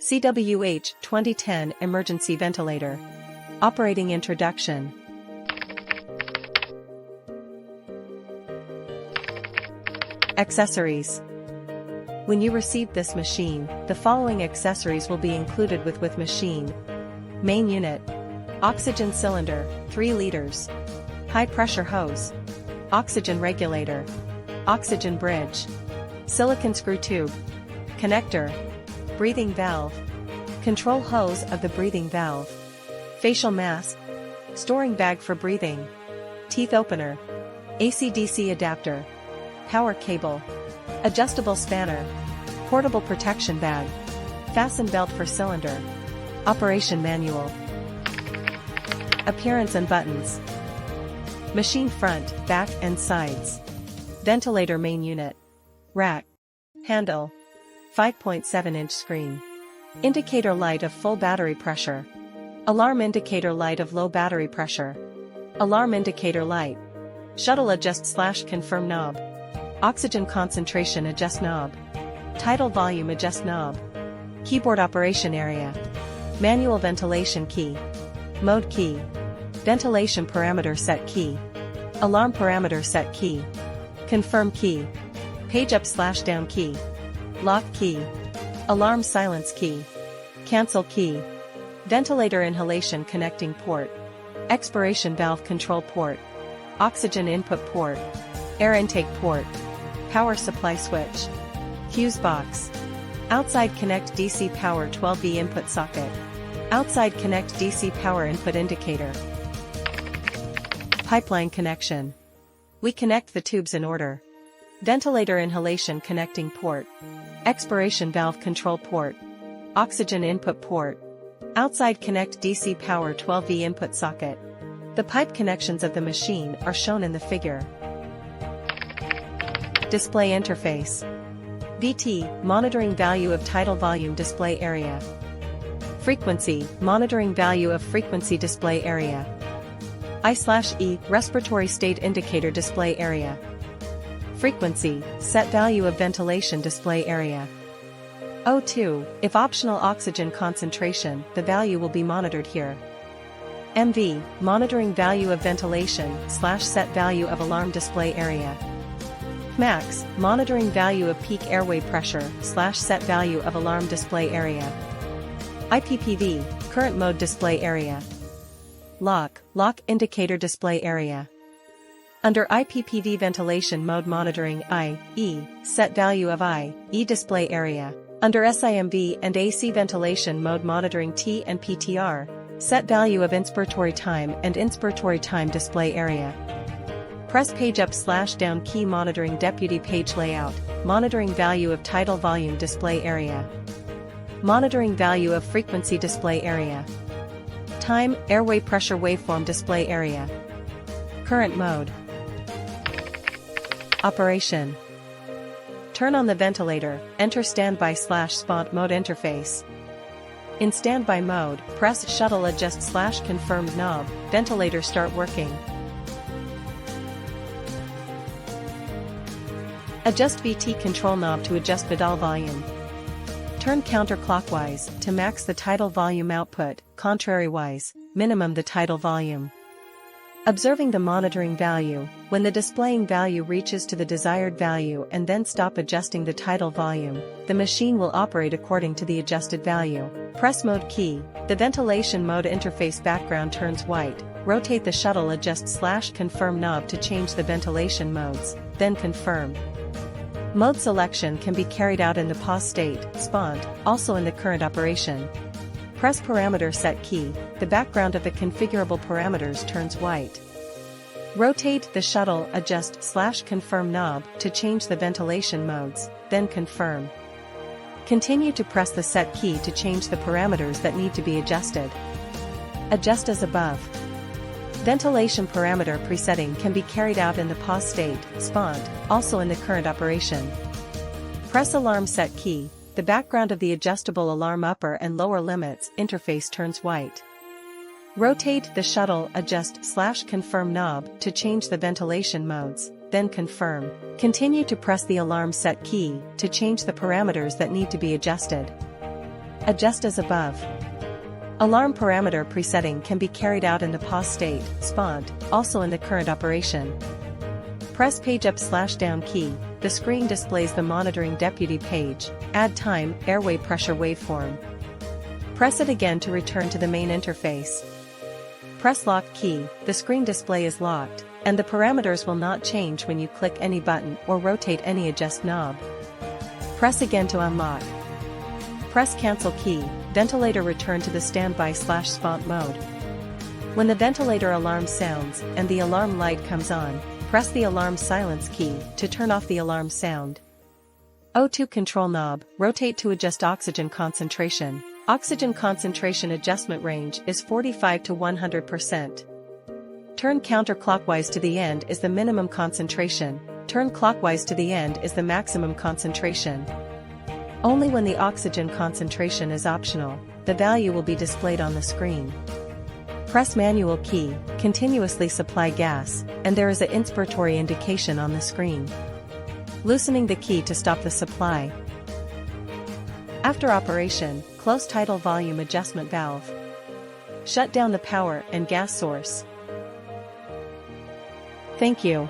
CWH 2010 Emergency Ventilator. Operating Introduction. Accessories. When you receive this machine, the following accessories will be included with machine. Main unit. Oxygen cylinder, 3 liters. High pressure hose. Oxygen regulator. Oxygen bridge. Silicon screw tube. Connector. Breathing valve. Control hose of the breathing valve. Facial mask. Storing bag for breathing. Teeth opener. AC/DC adapter. Power cable. Adjustable spanner. Portable protection bag. Fasten belt for cylinder. Operation manual. Appearance and buttons. Machine front, back and sides. Ventilator main unit. Rack. Handle. 5.7-inch screen. Indicator light of full battery pressure. Alarm indicator light of low battery pressure. Alarm indicator light. Shuttle adjust/confirm knob. Oxygen concentration adjust knob. Tidal volume adjust knob. Keyboard operation area. Manual ventilation key. Mode key. Ventilation parameter set key. Alarm parameter set key. Confirm key. Page up/down key. Lock key. Alarm silence key. Cancel key. Ventilator inhalation connecting port. Expiration valve control port. Oxygen input port. Air intake port. Power supply switch. Fuse box. Outside connect DC power 12V input socket. Outside connect DC power input indicator. Pipeline connection. We connect the tubes in order. Ventilator inhalation connecting port. Expiration valve control port. Oxygen input port. Outside connect DC power 12V input socket. The pipe connections of the machine are shown in the figure. Display interface. VT, monitoring value of tidal volume display area. Frequency, monitoring value of frequency display area. I/E, respiratory state indicator display area. Frequency, set value of ventilation display area. O2, if optional oxygen concentration, the value will be monitored here. MV, monitoring value of ventilation/set value of alarm display area. Max, monitoring value of peak airway pressure/set value of alarm display area. IPPV, current mode display area. Lock indicator display area. Under IPPV ventilation mode monitoring I/E, set value of I/E display area. Under SIMV and AC ventilation mode monitoring T and PTR, set value of inspiratory time and inspiratory time display area. Press page up/down key monitoring deputy page layout, monitoring value of tidal volume display area. Monitoring value of frequency display area. Time, airway pressure waveform display area. Current mode. Operation. Turn on the ventilator, enter standby/spont mode interface. In standby mode, press shuttle adjust/confirm knob, ventilator start working. Adjust VT control knob to adjust pedal volume. Turn counterclockwise to max the tidal volume output, contrarywise, minimum the tidal volume. Observing the monitoring value, when the displaying value reaches to the desired value and then stop adjusting the tidal volume, the machine will operate according to the adjusted value. Press mode key, the ventilation mode interface background turns white, rotate the shuttle adjust/confirm knob to change the ventilation modes, then confirm. Mode selection can be carried out in the pause state, SPONT, also in the current operation. Press parameter set key, the background of the configurable parameters turns white. Rotate the shuttle adjust/confirm knob to change the ventilation modes, then confirm. Continue to press the set key to change the parameters that need to be adjusted. Adjust as above. Ventilation parameter presetting can be carried out in the pause state, SPONT, also in the current operation. Press alarm set key, the background of the adjustable alarm upper and lower limits interface turns white. Rotate the shuttle adjust/confirm knob to change the ventilation modes, then confirm. Continue to press the alarm set key to change the parameters that need to be adjusted. Adjust as above. Alarm parameter presetting can be carried out in the pause state, SPONT, also in the current operation. Press page up/down key, the screen displays the monitoring deputy page, add time, airway pressure waveform. Press it again to return to the main interface. Press lock key, the screen display is locked, and the parameters will not change when you click any button or rotate any adjust knob. Press again to unlock. Press cancel key, ventilator return to the standby/SPONT mode. When the ventilator alarm sounds and the alarm light comes on, press the alarm silence key to turn off the alarm sound. O2 control knob, rotate to adjust oxygen concentration. Oxygen concentration adjustment range is 45 to 100%. Turn counterclockwise to the end is the minimum concentration, turn clockwise to the end is the maximum concentration. Only when the oxygen concentration is optional, the value will be displayed on the screen. Press manual key, continuously supply gas, and there is an inspiratory indication on the screen. Loosening the key to stop the supply. After operation, close tidal volume adjustment valve. Shut down the power and gas source. Thank you.